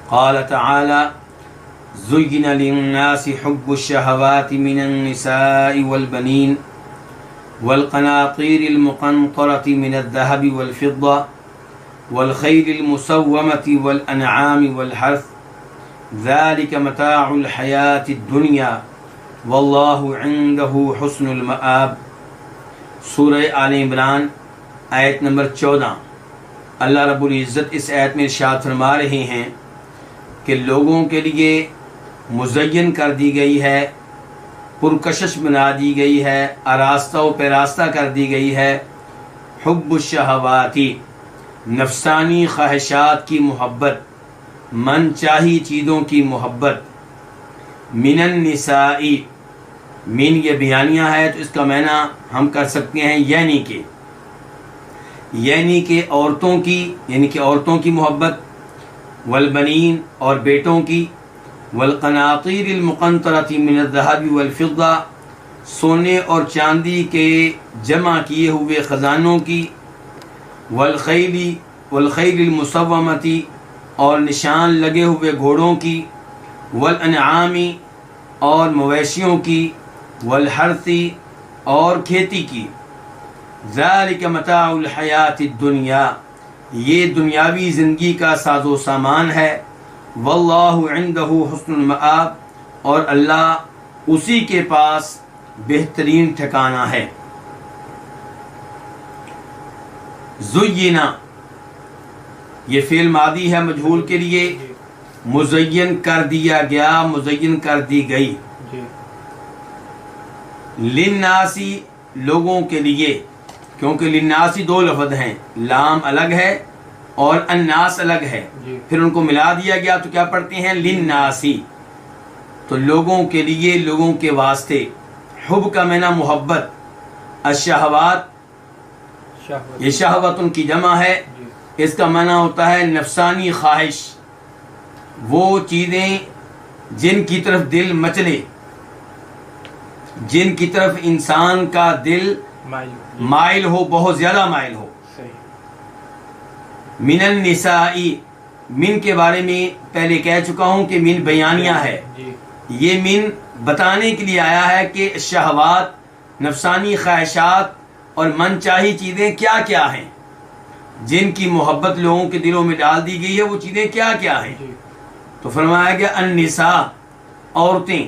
قال تعالی زين للناس حب الشهوات من النساء والبنين والقناطير المقنطرة من الذهب والفضة والخيل المسومة والأنعام والحرث ذلك متاع الحياة الدنيا واللہ عنده حسن المآب۔ سورہ آل عمران آیت نمبر 14۔ اللہ رب العزت اس آیت میں ارشاد فرما رہے ہیں کہ لوگوں کے لیے مزین کر دی گئی ہے، پرکشش بنا دی گئی ہے، آراستہ و پیراستہ کر دی گئی ہے حب الشہواتی، نفسانی خواہشات کی محبت، من چاہی چیزوں کی محبت، من النساء، من یہ بیانیہ ہے تو اس کا معنی ہم کر سکتے ہیں یعنی کہ عورتوں کی، یعنی کہ عورتوں کی محبت، والبنین اور بیٹوں کی، والقناطیر المقنطرۃ من الذهب والفضہ، سونے اور چاندی کے جمع کیے ہوئے خزانوں کی، والخیل المسومۃ اور نشان لگے ہوئے گھوڑوں کی، والانعام اور مویشیوں کی، والحرث اور کھیتی کی، ذالک متاع الحیات الدنیا، یہ دنیاوی زندگی کا ساز و سامان ہے، واللہ عندہ حسن المآب، اور اللہ اسی کے پاس بہترین ٹھکانہ ہے۔ زینا یہ فعل ماضی ہے مجہول کے لیے، مزین کر دیا گیا، مزین کر دی گئی، للناسی لوگوں کے لیے، کیونکہ للناسی دو لفظ ہیں، لام الگ ہے اور الناس الگ ہے، پھر ان کو ملا دیا گیا تو کیا پڑھتے ہیں للناسی، تو لوگوں کے لیے، لوگوں کے واسطے۔ حب کا معنی محبت، الشہوات یہ شہوت ان کی جمع ہے، اس کا معنی ہوتا ہے نفسانی خواہش، وہ چیزیں جن کی طرف دل مچلے، جن کی طرف انسان کا دل مائل ہو، بہت زیادہ مائل ہو۔ من النساء، من کے بارے میں پہلے کہہ چکا ہوں کہ من بیانیہ ہے، یہ من بتانے کے لیے آیا ہے کہ شہوات، نفسانی خواہشات اور من چاہی چیزیں کیا کیا ہیں، جن کی محبت لوگوں کے دلوں میں ڈال دی گئی ہے، وہ چیزیں کیا کیا ہیں۔ تو فرمایا گیا النساء، عورتیں،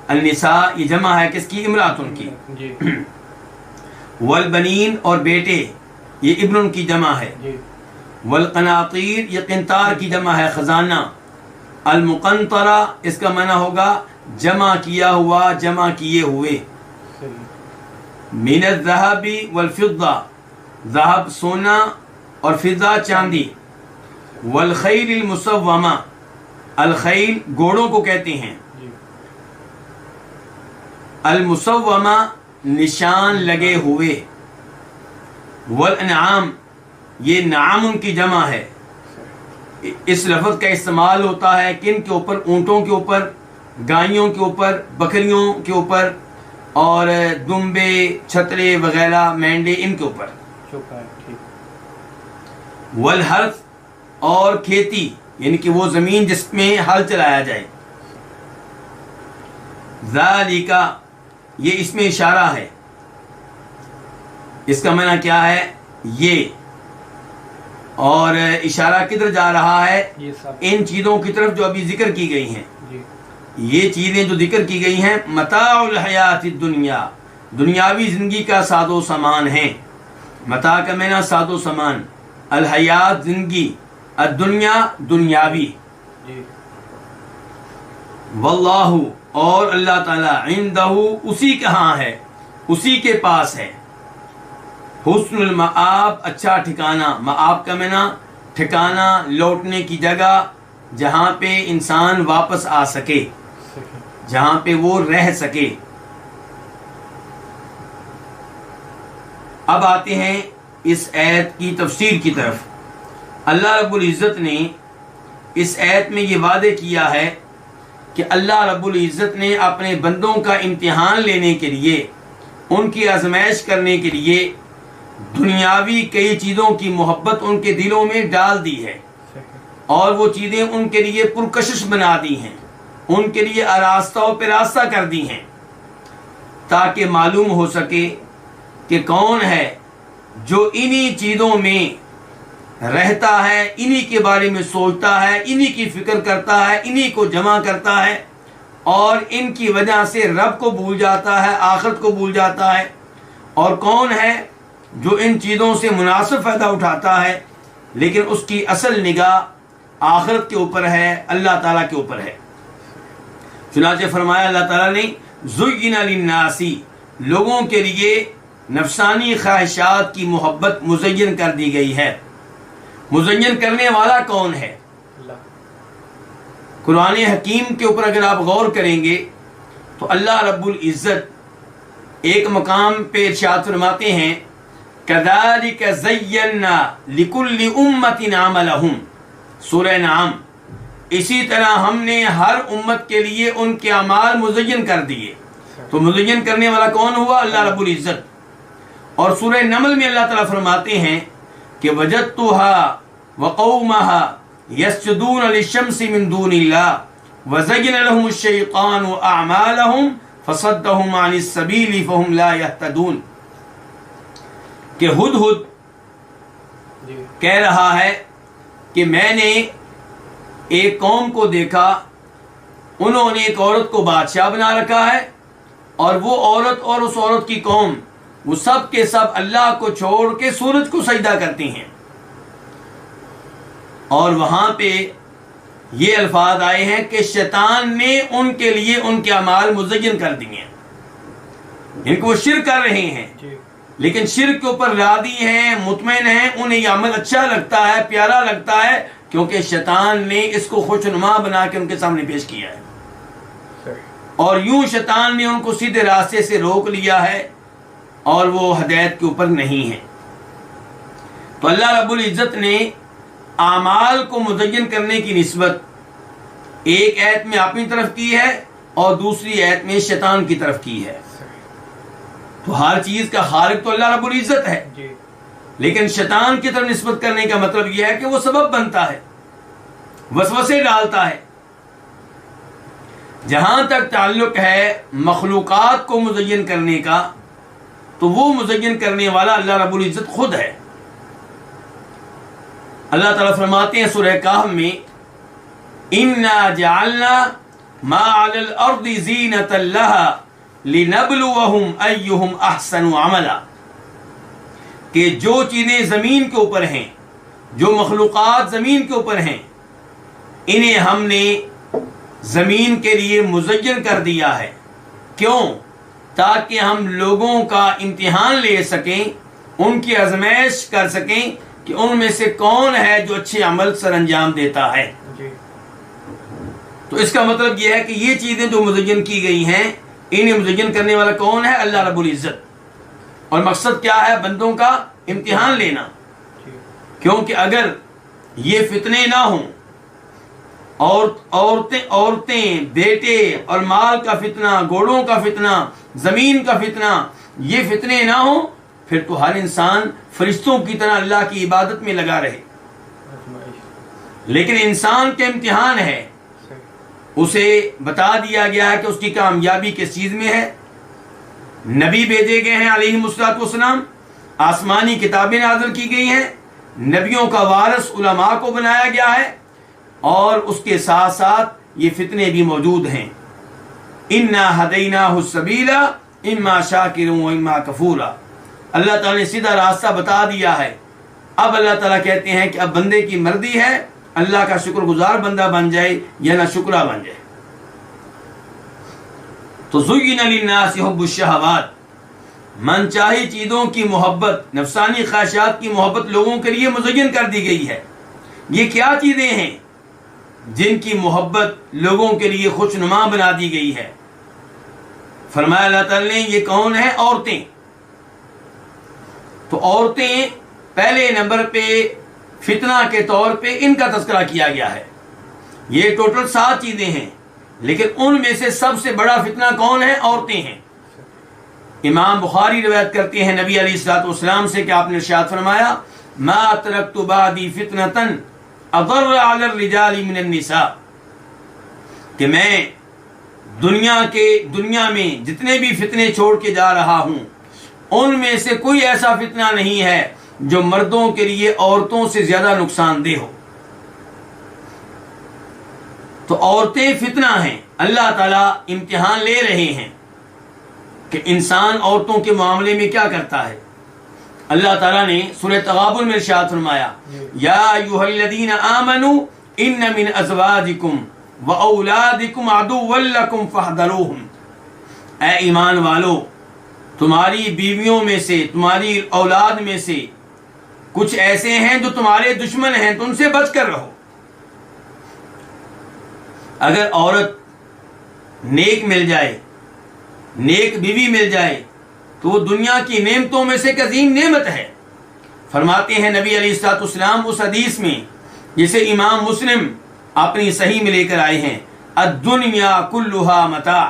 النساء یہ جمع ہے کس کی؟ امراتن کی۔ والبنین اور بیٹے، یہ ابن کی جمع ہے۔ والقناطیر یہ قنطار کی جمع ہے، خزانہ۔ المقنطرہ اس کا معنی ہوگا جمع کیا ہوا، جمع کیے ہوئے۔ من الذهب والفضہ، ذہب سونا اور فضہ چاندی۔ والخیل المسومہ، الخیل گھوڑوں کو کہتے ہیں، المسومہ نشان لگے ہوئے۔ والانعام یہ نعام ان کی جمع ہے، اس لفظ کا استعمال ہوتا ہے کن کے اوپر؟ اونٹوں کے اوپر، گائیوں کے اوپر، بکریوں کے اوپر، اور دمبے، چھترے وغیرہ، مینڈے، ان کے اوپر۔ والحرث اور کھیتی، یعنی کہ وہ زمین جس میں ہل چلایا جائے۔ ذالک یہ اس میں اشارہ ہے، اس کا معنی کیا ہے؟ یہ، اور اشارہ کدھر جا رہا ہے؟ ان چیزوں کی طرف جو ابھی ذکر کی گئی ہیں، یہ چیزیں جو ذکر کی گئی ہیں متاع الحیات الدنیا، دنیاوی زندگی کا ساز و سامان ہیں۔ متاع کا معنی ساز و سامان، الحیات زندگی، الدنیا دنیاوی۔ واللہ اور اللہ تعالی، عندہ اسی کے ہاں ہے، اسی کے پاس ہے، حسن المآب اچھا ٹھکانہ۔ مآب کا معنی ٹھکانہ، لوٹنے کی جگہ، جہاں پہ انسان واپس آ سکے، جہاں پہ وہ رہ سکے۔ اب آتے ہیں اس آیت کی تفسیر کی طرف۔ اللہ رب العزت نے اس آیت میں یہ وعدے کیا ہے کہ اللہ رب العزت نے اپنے بندوں کا امتحان لینے کے لیے، ان کی آزمائش کرنے کے لیے دنیاوی کئی چیزوں کی محبت ان کے دلوں میں ڈال دی ہے۔ اور وہ چیزیں ان کے لیے پرکشش بنا دی ہیں، ان کے لیے آراستہ و پیراستہ کر دی ہیں، تاکہ معلوم ہو سکے کہ کون ہے جو انہی چیزوں میں رہتا ہے، انہی کے بارے میں سوچتا ہے، انہی کی فکر کرتا ہے، انہی کو جمع کرتا ہے، اور ان کی وجہ سے رب کو بھول جاتا ہے، آخرت کو بھول جاتا ہے، اور کون ہے جو ان چیزوں سے مناسب فائدہ اٹھاتا ہے لیکن اس کی اصل نگاہ آخرت کے اوپر ہے، اللہ تعالیٰ کے اوپر ہے۔ چنانچہ فرمایا اللہ تعالیٰ نے زُيِّنَ لِلنَّاسِ، لوگوں کے لیے نفسانی خواہشات کی محبت مزین کر دی گئی ہے۔ مزین کرنے والا کون ہے؟ قرآن حکیم کے اوپر اگر آپ غور کریں گے تو اللہ رب العزت ایک مقام پہ ارشاد فرماتے ہیں كَذَلِكَ زَيَّنَّا لِكُلِّ أُمَّةٍ عَمَلَهُمْ، سورہ نعم۔ اسی طرح ہم نے ہر امت کے لیے ان کے اعمال مزین کر دیے۔ تو مزین کرنے والا کون ہوا؟ اللہ رب العزت۔ اور سورہ نمل میں اللہ تعالیٰ فرماتے ہیں کہ وَجَدْتُهَا وَقَوْمَهَا يَسْجُدُونَ لِلشَّمْسِ مِن دُونِ اللَّهِ وَزَيَّنَ لَهُمُ الشَّيْطَانُ أَعْمَالَهُمْ فَصَدَّهُمْ عَنِ السَّبِيلِ فَهُمْ لَا يَهْتَدُونَ، کہ ہدہد کہہ رہا ہے کہ میں نے ایک قوم کو دیکھا، انہوں نے ایک عورت کو بادشاہ بنا رکھا ہے، اور وہ عورت اور اس عورت کی قوم وہ سب کے سب اللہ کو چھوڑ کے سورج کو سجدہ کرتی ہیں۔ اور وہاں پہ یہ الفاظ آئے ہیں کہ شیطان نے ان کے لیے ان کے اعمال مزین کر دیے ہیں، ان کو وہ شرک کر رہے ہیں لیکن شرک کے اوپر راضی ہیں، مطمئن ہیں، انہیں یہ عمل اچھا لگتا ہے، پیارا لگتا ہے، کیونکہ شیطان نے اس کو خوشنما بنا کے ان کے سامنے پیش کیا ہے، اور یوں شیطان نے ان کو سیدھے راستے سے روک لیا ہے اور وہ ہدایت کے اوپر نہیں ہے۔ تو اللہ رب العزت نے اعمال کو مزین کرنے کی نسبت ایک آیت میں اپنی طرف کی ہے اور دوسری آیت میں شیطان کی طرف کی ہے۔ تو ہر چیز کا خالق تو اللہ رب العزت ہے، لیکن شیطان کی طرف نسبت کرنے کا مطلب یہ ہے کہ وہ سبب بنتا ہے، وسوسے ڈالتا ہے۔ جہاں تک تعلق ہے مخلوقات کو مزین کرنے کا، تو وہ مزین کرنے والا اللہ رب العزت خود ہے۔ اللہ تعالیٰ فرماتے ہیں سورہ کہف میں اِنَّا جَعَلْنَا مَا عَلَى الْأَرْضِ زِينَةً لَهَا لِنَبْلُوَهُمْ أَيُّهُمْ أَحْسَنُ عَمَلًا، کہ جو چیزیں زمین کے اوپر ہیں، جو مخلوقات زمین کے اوپر ہیں، انہیں ہم نے زمین کے لیے مزین کر دیا ہے۔ کیوں؟ تاکہ ہم لوگوں کا امتحان لے سکیں، ان کی آزمائش کر سکیں کہ ان میں سے کون ہے جو اچھے عمل سر انجام دیتا ہے۔ تو اس کا مطلب یہ ہے کہ یہ چیزیں جو مزین کی گئی ہیں، انہیں مزین کرنے والا کون ہے؟ اللہ رب العزت۔ اور مقصد کیا ہے؟ بندوں کا امتحان لینا، کیونکہ اگر یہ فتنے نہ ہوں، عورتیں، بیٹے اور مال کا فتنہ، گھوڑوں کا فتنہ، زمین کا فتنہ، یہ فتنے نہ ہوں، پھر تو ہر انسان فرشتوں کی طرح اللہ کی عبادت میں لگا رہے۔ لیکن انسان کے امتحان ہے، اسے بتا دیا گیا ہے کہ اس کی کامیابی کس چیز میں ہے۔ نبی بھیجے گئے ہیں علیہم الصلوۃ والسلام، آسمانی کتابیں نازل کی گئی ہیں، نبیوں کا وارث علماء کو بنایا گیا ہے، اور اس کے ساتھ ساتھ یہ فتنے بھی موجود ہیں۔ اِنَّا هَدَيْنَاهُ السَّبِيلَ إِمَّا شَاكِرًا وَإِمَّا كَفُورًا، اللہ تعالیٰ نے سیدھا راستہ بتا دیا ہے۔ اب اللہ تعالیٰ کہتے ہیں کہ اب بندے کی مرضی ہے اللہ کا شکر گزار بندہ بن جائے یا نہ شکرا بن جائے۔ تو زُيِّنَ لِلنَّاسِ حُبُّ الشَّهَوَاتِ، من چاہی چیزوں کی محبت، نفسانی خواہشات کی محبت لوگوں کے لیے مزین کر دی گئی ہے۔ یہ کیا چیزیں ہیں جن کی محبت لوگوں کے لیے خوشنما بنا دی گئی ہے؟ فرمایا اللہ تعالیٰ نے یہ کون ہیں؟ عورتیں۔ تو عورتیں پہلے نمبر پہ فتنہ کے طور پہ ان کا تذکرہ کیا گیا ہے۔ یہ ٹوٹل 7 چیزیں ہیں، لیکن ان میں سے سب سے بڑا فتنہ کون ہے؟ عورتیں ہیں۔ امام بخاری روایت کرتے ہیں نبی علیہ الصلوۃ والسلام سے کہ آپ نے ارشاد فرمایا ما ترکت بعدی فتنۃ اضر علی الرجال من النساء، کہ میں دنیا میں جتنے بھی فتنے چھوڑ کے جا رہا ہوں ان میں سے کوئی ایسا فتنہ نہیں ہے جو مردوں کے لیے عورتوں سے زیادہ نقصان دہ ہو۔ تو عورتیں فتنہ ہیں، اللہ تعالیٰ امتحان لے رہے ہیں کہ انسان عورتوں کے معاملے میں کیا کرتا ہے۔ اللہ تعالیٰ نے سورہ تغابن میں ارشاد فرمایا یا ایھا الذین آمنوا ان من ازواجکم واولادکم عدوا لکم فاحذروہم، اے ایمان والو، تمہاری بیویوں میں سے، تمہاری اولاد میں سے کچھ ایسے ہیں جو تمہارے دشمن ہیں، تو ان سے بچ کر رہو۔ اگر عورت نیک مل جائے، نیک بیوی مل جائے تو وہ دنیا کی نعمتوں میں سے ایک عظیم نعمت ہے۔ فرماتے ہیں نبی علیہ الصلوۃ والسلام اس حدیث میں جسے امام مسلم اپنی صحیح میں لے کر آئے ہیں، الدنیا کلھا متاع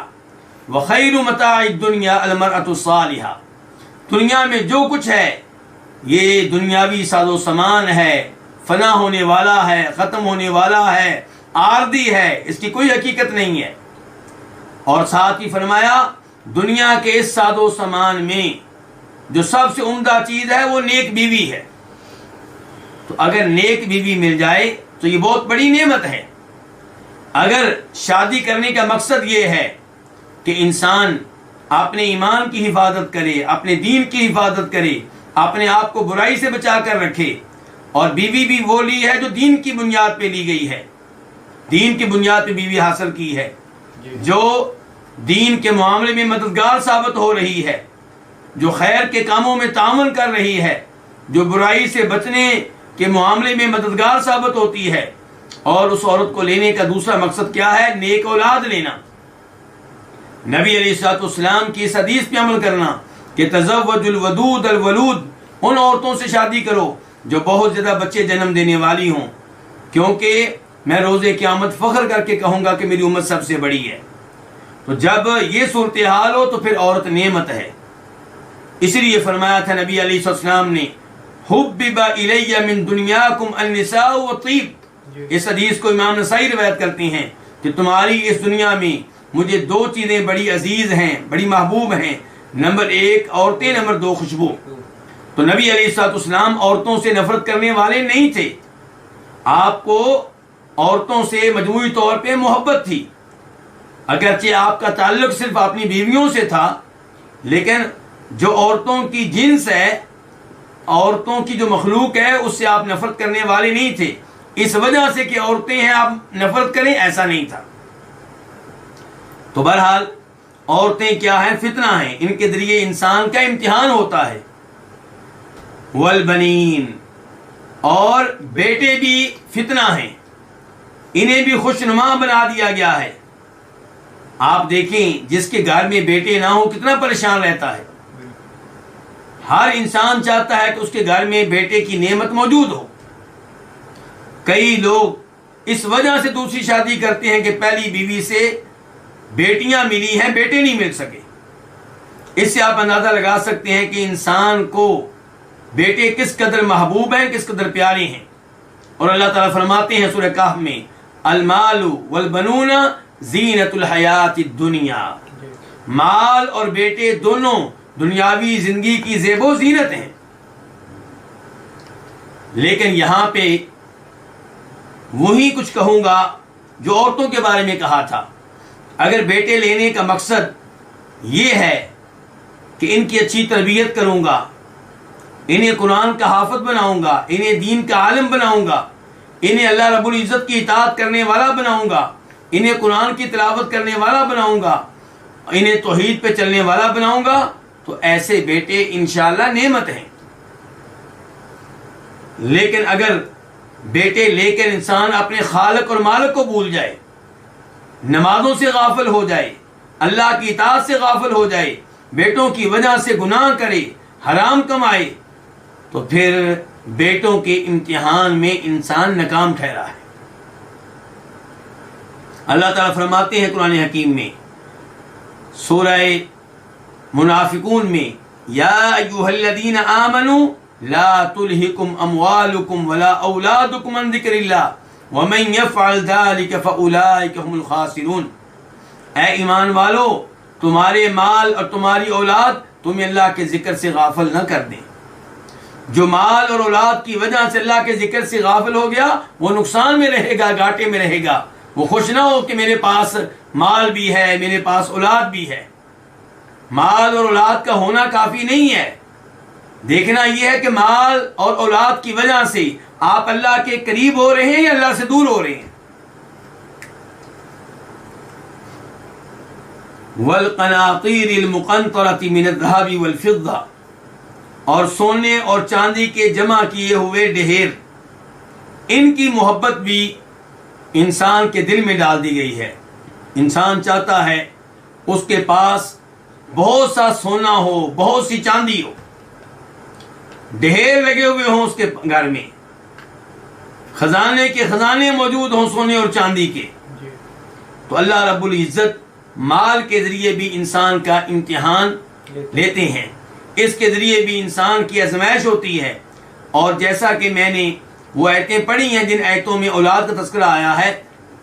وخیر متاع الدنیا المرأۃ الصالحہ، دنیا میں جو کچھ ہے یہ دنیاوی ساز و سامان ہے، فنا ہونے والا ہے، ختم ہونے والا ہے، عارضی ہے، اس کی کوئی حقیقت نہیں ہے۔ اور ساتھ ہی فرمایا دنیا کے اس ساز و سامان میں جو سب سے عمدہ چیز ہے وہ نیک بیوی ہے۔ تو اگر نیک بیوی مل جائے تو یہ بہت بڑی نعمت ہے۔ اگر شادی کرنے کا مقصد یہ ہے کہ انسان اپنے ایمان کی حفاظت کرے، اپنے دین کی حفاظت کرے، اپنے آپ کو برائی سے بچا کر رکھے، اور بیوی بھی وہ لی ہے جو دین کی بنیاد پہ لی گئی ہے، دین کی بنیاد پہ بیوی حاصل کی ہے، جو دین کے معاملے میں مددگار ثابت ہو رہی ہے، جو خیر کے کاموں میں تعاون کر رہی ہے، جو برائی سے بچنے کے معاملے میں مددگار ثابت ہوتی ہے۔ اور اس عورت کو لینے کا دوسرا مقصد کیا ہے؟ نیک اولاد لینا۔ نبی علیہ الصلوۃ والسلام کی اس حدیث پہ عمل کرنا کہ تزوج الودود الولود، ان عورتوں سے شادی کرو جو بہت زیادہ بچے جنم دینے والی ہوں، کیونکہ میں روز قیامت فخر کر کے کہوں گا کہ میری امت سب سے بڑی ہے۔ تو جب یہ صورتحال ہو تو پھر عورت نعمت ہے۔ اسی لیے فرمایا تھا نبی علیہ السلام نے حبب الی من دنیاکم النساء والطیب، اس حدیث کو امام نسائی روایت کرتے ہیں کہ تمہاری اس دنیا میں مجھے دو چیزیں بڑی عزیز ہیں، بڑی محبوب ہیں، نمبر 1 عورتیں، نمبر 2 خوشبو۔ تو نبی علیہ السلام عورتوں سے نفرت کرنے والے نہیں تھے، آپ کو عورتوں سے مجموعی طور پہ محبت تھی، اگرچہ آپ کا تعلق صرف اپنی بیویوں سے تھا، لیکن جو عورتوں کی جنس ہے، عورتوں کی جو مخلوق ہے، اس سے آپ نفرت کرنے والے نہیں تھے۔ اس وجہ سے کہ عورتیں ہیں آپ نفرت کریں، ایسا نہیں تھا۔ تو بہرحال عورتیں کیا ہیں؟ فتنہ ہیں، ان کے ذریعے انسان کا امتحان ہوتا ہے۔ والبنین، اور بیٹے بھی فتنہ ہیں، انہیں بھی خوشنما بنا دیا گیا ہے۔ آپ دیکھیں جس کے گھر میں بیٹے نہ ہو کتنا پریشان رہتا ہے۔ ہر انسان چاہتا ہے کہ اس کے گھر میں بیٹے کی نعمت موجود ہو۔ کئی لوگ اس وجہ سے دوسری شادی کرتے ہیں کہ پہلی بیوی سے بیٹیاں ملی ہیں، بیٹے نہیں مل سکے۔ اس سے آپ اندازہ لگا سکتے ہیں کہ انسان کو بیٹے کس قدر محبوب ہیں، کس قدر پیارے ہیں۔ اور اللہ تعالیٰ فرماتے ہیں سورہ کہف میں المال والبنون زینت الحیات الدنیا، مال اور بیٹے دونوں دنیاوی زندگی کی زیب و زینت ہیں۔ لیکن یہاں پہ وہی کچھ کہوں گا جو عورتوں کے بارے میں کہا تھا۔ اگر بیٹے لینے کا مقصد یہ ہے کہ ان کی اچھی تربیت کروں گا، انہیں قرآن کا حافظ بناؤں گا، انہیں دین کا عالم بناؤں گا، انہیں اللہ رب العزت کی اطاعت کرنے والا بناؤں گا، انہیں قرآن کی تلاوت کرنے والا بناؤں گا، انہیں توحید پہ چلنے والا بناؤں گا، تو ایسے بیٹے انشاءاللہ نعمت ہیں۔ لیکن اگر بیٹے لے کر انسان اپنے خالق اور مالک کو بھول جائے، نمازوں سے غافل ہو جائے، اللہ کی اطاعت سے غافل ہو جائے، بیٹوں کی وجہ سے گناہ کرے، حرام کمائے، تو پھر بیٹوں کے امتحان میں انسان ناکام ٹھہرا ہے۔ اللہ تعالیٰ فرماتے ہیں قرآن حکیم میں سورہ منافقون میں یا ایھا الذین آمنوا لا تلہکم اموالکم ولا اولادکم عن ذکر اللہ ومن یفعل ذلک فاولئک هم الخاسرون. اے ایمان والو، تمہارے مال اور تمہاری اولاد تمہیں اللہ کے ذکر سے غافل نہ کر دیں. جو مال اور اولاد کی وجہ سے اللہ کے ذکر سے غافل ہو گیا وہ نقصان میں رہے گا، گھاٹے میں رہے گا. وہ خوش نہ ہو کہ میرے پاس مال بھی ہے، میرے پاس اولاد بھی ہے. مال اور اولاد کا ہونا کافی نہیں ہے. دیکھنا یہ ہے کہ مال اور اولاد کی وجہ سے آپ اللہ کے قریب ہو رہے ہیں یا اللہ سے دور ہو رہے ہیں. والقناطیر المقنطرۃ من الذهب والفضہ، اور سونے اور چاندی کے جمع کیے ہوئے ڈھیر، ان کی محبت بھی انسان کے دل میں ڈال دی گئی ہے. انسان چاہتا ہے اس کے پاس بہت سا سونا ہو، بہت سی چاندی ہو، ڈھیر لگے ہوئے ہوں اس کے گھر میں، خزانے کے خزانے موجود ہوں سونے اور چاندی کے. تو اللہ رب العزت مال کے ذریعے بھی انسان کا امتحان لیتے ہیں، اس کے ذریعے بھی انسان کی آزمائش ہوتی ہے. اور جیسا کہ میں نے وہ آیتیں پڑھی ہیں جن آیتوں میں اولاد کا تذکرہ آیا ہے،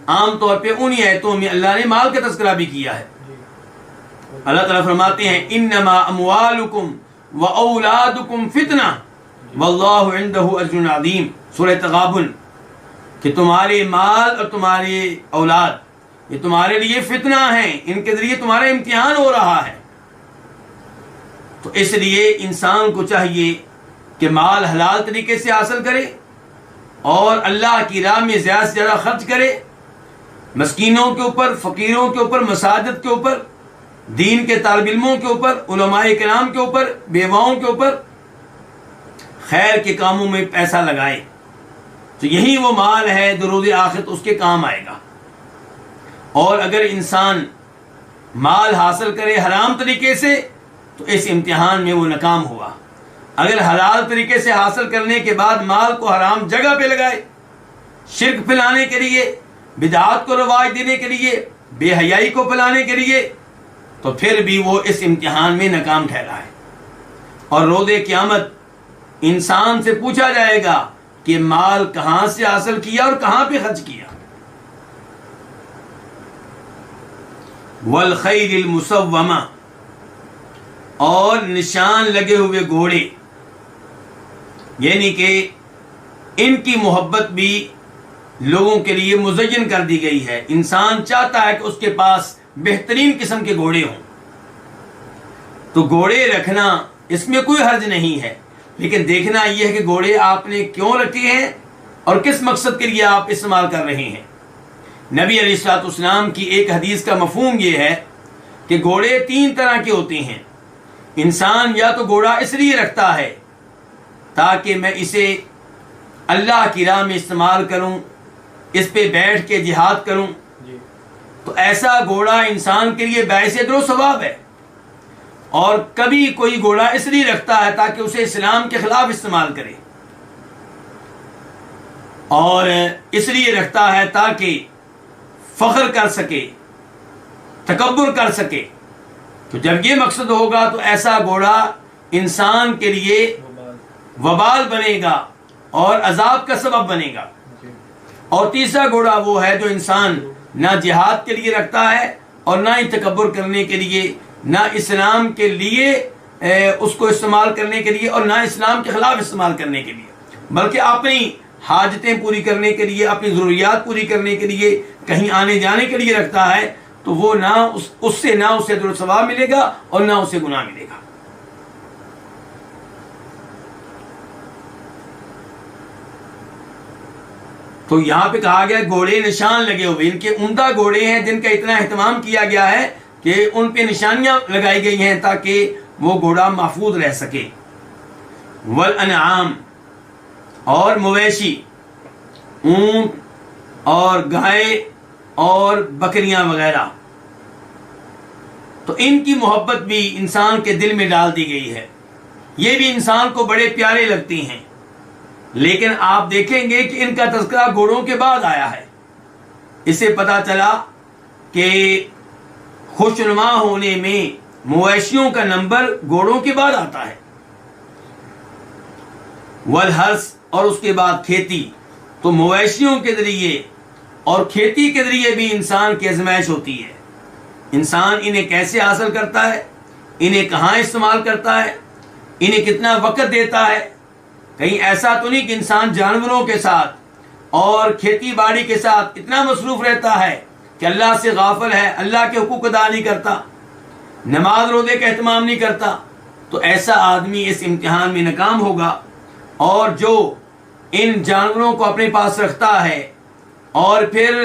عام طور پہ انہی آیتوں میں اللہ نے مال کا تذکرہ بھی کیا ہے. اللہ تعالیٰ فرماتے ہیں انما اموالکم واولادکم فتنہ واللہ عندہ اجر عظیم، سورہ تغابن، کہ تمہارے مال اور تمہارے اولاد یہ تمہارے لیے فتنہ ہیں، ان کے ذریعے تمہارا امتحان ہو رہا ہے. تو اس لیے انسان کو چاہیے کہ مال حلال طریقے سے حاصل کرے اور اللہ کی راہ میں زیادہ سے زیادہ خرچ کرے، مسکینوں کے اوپر، فقیروں کے اوپر، مساجد کے اوپر، دین کے طالب علموں کے اوپر، علماء کرام کے اوپر، بیواؤں کے اوپر خیر کے کاموں میں پیسہ لگائے. تو یہی وہ مال ہے جو روز آخرت اس کے کام آئے گا. اور اگر انسان مال حاصل کرے حرام طریقے سے تو اس امتحان میں وہ ناکام ہوا. اگر حلال طریقے سے حاصل کرنے کے بعد مال کو حرام جگہ پہ لگائے، شرک پھیلانے کے لیے، بدعات کو رواج دینے کے لیے، بے حیائی کو پھیلانے کے لیے، تو پھر بھی وہ اس امتحان میں ناکام ٹھہرا ہے. اور روز قیامت انسان سے پوچھا جائے گا کہ مال کہاں سے حاصل کیا اور کہاں پہ خرچ کیا. والخیل المسومہ، اور نشان لگے ہوئے گھوڑے، یعنی کہ ان کی محبت بھی لوگوں کے لیے مزین کر دی گئی ہے. انسان چاہتا ہے کہ اس کے پاس بہترین قسم کے گھوڑے ہوں. تو گھوڑے رکھنا اس میں کوئی حرج نہیں ہے، لیکن دیکھنا یہ ہے کہ گھوڑے آپ نے کیوں رکھے ہیں اور کس مقصد کے لیے آپ استعمال کر رہے ہیں. نبی علیہ الصلوۃ والسلام کی ایک حدیث کا مفہوم یہ ہے کہ گھوڑے 3 طرح کے ہوتے ہیں. انسان یا تو گھوڑا اس لیے رکھتا ہے تاکہ میں اسے اللہ کی راہ میں استعمال کروں، اس پہ بیٹھ کے جہاد کروں، تو ایسا گھوڑا انسان کے لیے باعث اجر و ثواب ہے. اور کبھی کوئی گھوڑا اس لیے رکھتا ہے تاکہ اسے اسلام کے خلاف استعمال کرے، اور اس لیے رکھتا ہے تاکہ فخر کر سکے، تکبر کر سکے. تو جب یہ مقصد ہوگا تو ایسا گھوڑا انسان کے لیے وبال بنے گا اور عذاب کا سبب بنے گا. اور تیسرا گھوڑا وہ ہے جو انسان نہ جہاد کے لیے رکھتا ہے اور نہ ہی تکبر کرنے کے لیے، نہ اسلام کے لیے اس کو استعمال کرنے کے لیے اور نہ اسلام کے خلاف استعمال کرنے کے لیے، بلکہ اپنی حاجتیں پوری کرنے کے لیے، اپنی ضروریات پوری کرنے کے لیے، کہیں آنے جانے کے لیے رکھتا ہے. تو وہ نہ اس سے نہ اسے اجر و ثواب ملے گا اور نہ اسے گناہ ملے گا. تو یہاں پہ کہا گیا گھوڑے نشان لگے ہوئے، ان کے عمدہ گھوڑے ہیں جن کا اتنا اہتمام کیا گیا ہے کہ ان پہ نشانیاں لگائی گئی ہیں تاکہ وہ گھوڑا محفوظ رہ سکے. والانعام، اور مویشی، اونٹ اور گائے اور بکریاں وغیرہ، تو ان کی محبت بھی انسان کے دل میں ڈال دی گئی ہے. یہ بھی انسان کو بڑے پیارے لگتے ہیں، لیکن آپ دیکھیں گے کہ ان کا تذکرہ گھوڑوں کے بعد آیا ہے. اس سے پتہ چلا کہ خوشنما ہونے میں مویشیوں کا نمبر گھوڑوں کے بعد آتا ہے. والحرث اور اس کے بعد کھیتی. تو مویشیوں کے ذریعے اور کھیتی کے ذریعے بھی انسان کی آزمائش ہوتی ہے. انسان انہیں کیسے حاصل کرتا ہے، انہیں کہاں استعمال کرتا ہے، انہیں کتنا وقت دیتا ہے. کہیں ایسا تو نہیں کہ انسان جانوروں کے ساتھ اور کھیتی باڑی کے ساتھ اتنا مصروف رہتا ہے کہ اللہ سے غافل ہے، اللہ کے حقوق ادا نہیں کرتا، نماز روزے کا اہتمام نہیں کرتا. تو ایسا آدمی اس امتحان میں ناکام ہوگا. اور جو ان جانوروں کو اپنے پاس رکھتا ہے اور پھر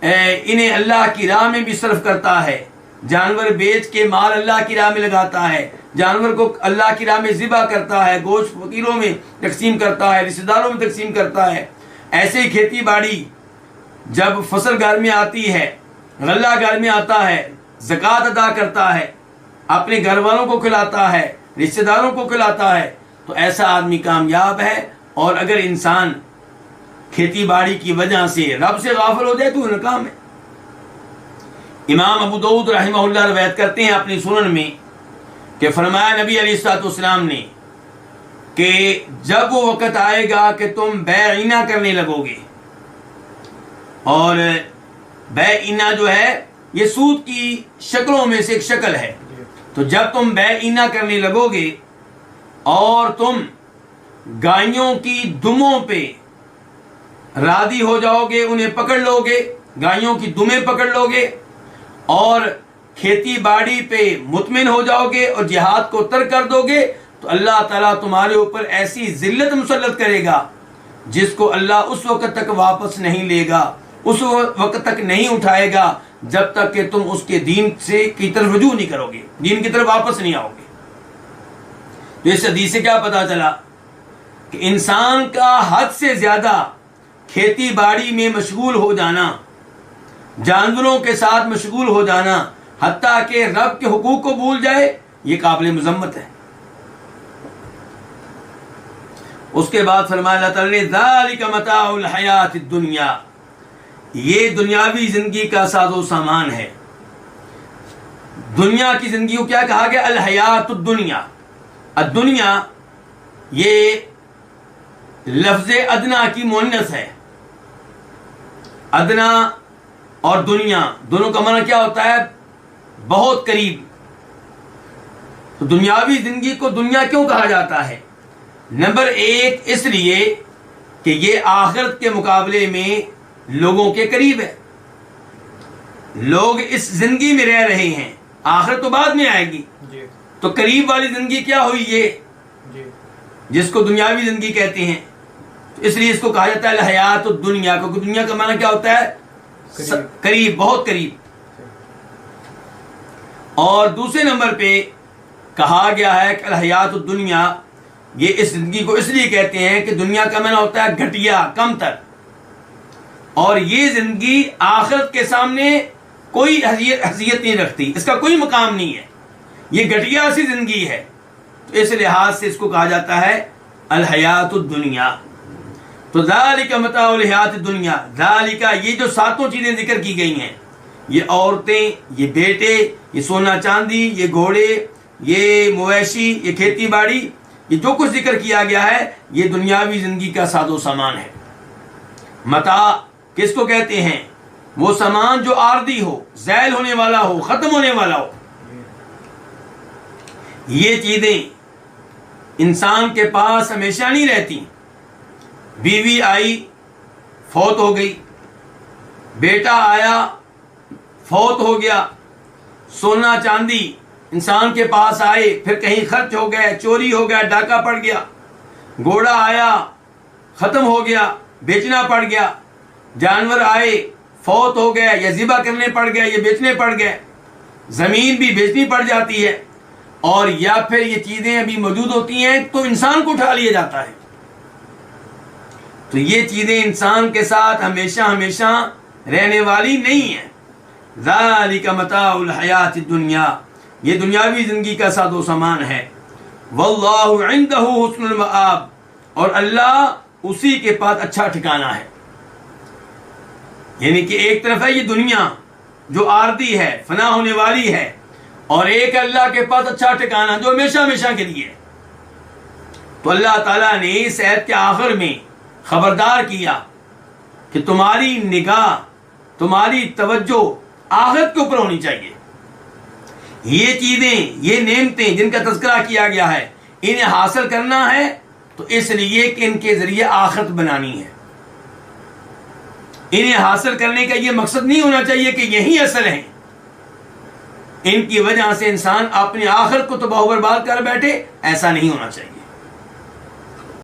انہیں اللہ کی راہ میں بھی صرف کرتا ہے، جانور بیچ کے مال اللہ کی راہ میں لگاتا ہے، جانور کو اللہ کی راہ میں ذبح کرتا ہے، گوشت فقیروں میں تقسیم کرتا ہے، رشتہ داروں میں تقسیم کرتا ہے. ایسے ہی کھیتی باڑی جب فصل گھر میں آتی ہے، غلہ گھر میں آتا ہے، زکوٰۃ ادا کرتا ہے، اپنے گھر والوں کو کھلاتا ہے، رشتہ داروں کو کھلاتا ہے، تو ایسا آدمی کامیاب ہے. اور اگر انسان کھیتی باڑی کی وجہ سے رب سے غافل ہو جائے تو ناکام ہے. امام ابو داؤد رحمہ اللہ روایت کرتے ہیں اپنی سنن میں کہ فرمایا نبی علیہ الصلوۃ والسلام نے کہ جب وہ وقت آئے گا کہ تم بیعینہ کرنے لگو گے، اور بیعینہ جو ہے یہ سود کی شکلوں میں سے ایک شکل ہے. تو جب تم بیعینہ کرنے لگو گے اور تم گائیوں کی دموں پہ راضی ہو جاؤ گے، انہیں پکڑ لو گے، گائیوں کی دمیں پکڑ لو گے اور کھیتی باڑی پہ مطمئن ہو جاؤ گے اور جہاد کو ترک کر دو گے، تو اللہ تعالیٰ تمہارے اوپر ایسی ذلت مسلط کرے گا جس کو اللہ اس وقت تک واپس نہیں لے گا، اس وقت تک نہیں اٹھائے گا جب تک کہ تم اس کے دین سے کی طرف رجوع نہیں کرو گے، دین کی طرف واپس نہیں آؤ گے. تو اس حدیث سے کیا پتا چلا کہ انسان کا حد سے زیادہ کھیتی باڑی میں مشغول ہو جانا، جانوروں کے ساتھ مشغول ہو جانا، حتیٰ کہ رب کے حقوق کو بھول جائے، یہ قابل مذمت ہے. اس کے بعد فرمایا اللہ تعالیٰ نے ذالک متاع الحیات الدنیا، یہ دنیاوی زندگی کا ساز و سامان ہے. دنیا کی زندگی کو کیا کہا گیا؟ الحیات الدنیا. الدنیا یہ لفظ ادنا کی مؤنث ہے. ادنا اور دنیا دونوں کا معنی کیا ہوتا ہے؟ بہت قریب. تو دنیاوی زندگی کو دنیا کیوں کہا جاتا ہے؟ نمبر ایک اس لیے کہ یہ آخرت کے مقابلے میں لوگوں کے قریب ہے. لوگ اس زندگی میں رہ رہے ہیں، آخرت تو بعد میں آئے گی. تو قریب والی زندگی کیا ہوئی؟ یہ جس کو دنیاوی زندگی کہتے ہیں. تو اس لیے اس کو کہا جاتا ہے الحیات الدنیا، کیونکہ دنیا کا معنی کیا ہوتا ہے؟ قریب، بہت قریب. اور دوسرے نمبر پہ کہا گیا ہے کہ الحیات الدنیا، یہ اس زندگی کو اس لیے کہتے ہیں کہ دنیا کا معنی ہوتا ہے گھٹیا، کم تر، اور یہ زندگی آخرت کے سامنے کوئی حیثیت نہیں رکھتی، اس کا کوئی مقام نہیں ہے، یہ گھٹیا سی زندگی ہے. تو اس لحاظ سے اس کو کہا جاتا ہے الحیات الدنیا. تو ذالک متاع الحیات الدنیا، ذالک یہ جو ساتوں چیزیں ذکر کی گئی ہیں، یہ عورتیں، یہ بیٹے، یہ سونا چاندی، یہ گھوڑے، یہ مویشی، یہ کھیتی باڑی، یہ جو کچھ ذکر کیا گیا ہے یہ دنیاوی زندگی کا ساز و سامان ہے. متاع کس کو کہتے ہیں؟ وہ سامان جو عارضی ہو، زائل ہونے والا ہو، ختم ہونے والا ہو. یہ چیزیں انسان کے پاس ہمیشہ نہیں رہتی. بیوی آئی، فوت ہو گئی، بیٹا آیا، فوت ہو گیا، سونا چاندی انسان کے پاس آئے، پھر کہیں خرچ ہو گئے، چوری ہو گیا، ڈاکہ پڑ گیا، گھوڑا آیا، ختم ہو گیا، بیچنا پڑ گیا، جانور آئے، فوت ہو گئے یا ذبح کرنے پڑ گئے یا بیچنے پڑ گئے، زمین بھی بیچنی پڑ جاتی ہے، اور یا پھر یہ چیزیں ابھی موجود ہوتی ہیں تو انسان کو اٹھا لیا جاتا ہے. تو یہ چیزیں انسان کے ساتھ ہمیشہ ہمیشہ رہنے والی نہیں ہیں. ذالک متاع الحیات الدنیا، یہ دنیاوی زندگی کا ساز و سامان ہے. واللہ عندہ حسن المآب، اور اللہ اسی کے پاس اچھا ٹھکانہ ہے. یعنی کہ ایک طرف ہے یہ دنیا جو عارضی ہے، فنا ہونے والی ہے، اور ایک اللہ کے پاس اچھا ٹھکانہ جو ہمیشہ ہمیشہ کے لیے ہے. تو اللہ تعالیٰ نے اس آیت کے آخر میں خبردار کیا کہ تمہاری نگاہ، تمہاری توجہ آخرت کے اوپر ہونی چاہیے. یہ چیزیں، یہ نعمتیں جن کا تذکرہ کیا گیا ہے، انہیں حاصل کرنا ہے تو اس لیے کہ ان کے ذریعے آخرت بنانی ہے. انہیں حاصل کرنے کا یہ مقصد نہیں ہونا چاہیے کہ یہی اصل ہیں، ان کی وجہ سے انسان اپنی آخرت کو تباہ و برباد کر بیٹھے، ایسا نہیں ہونا چاہیے.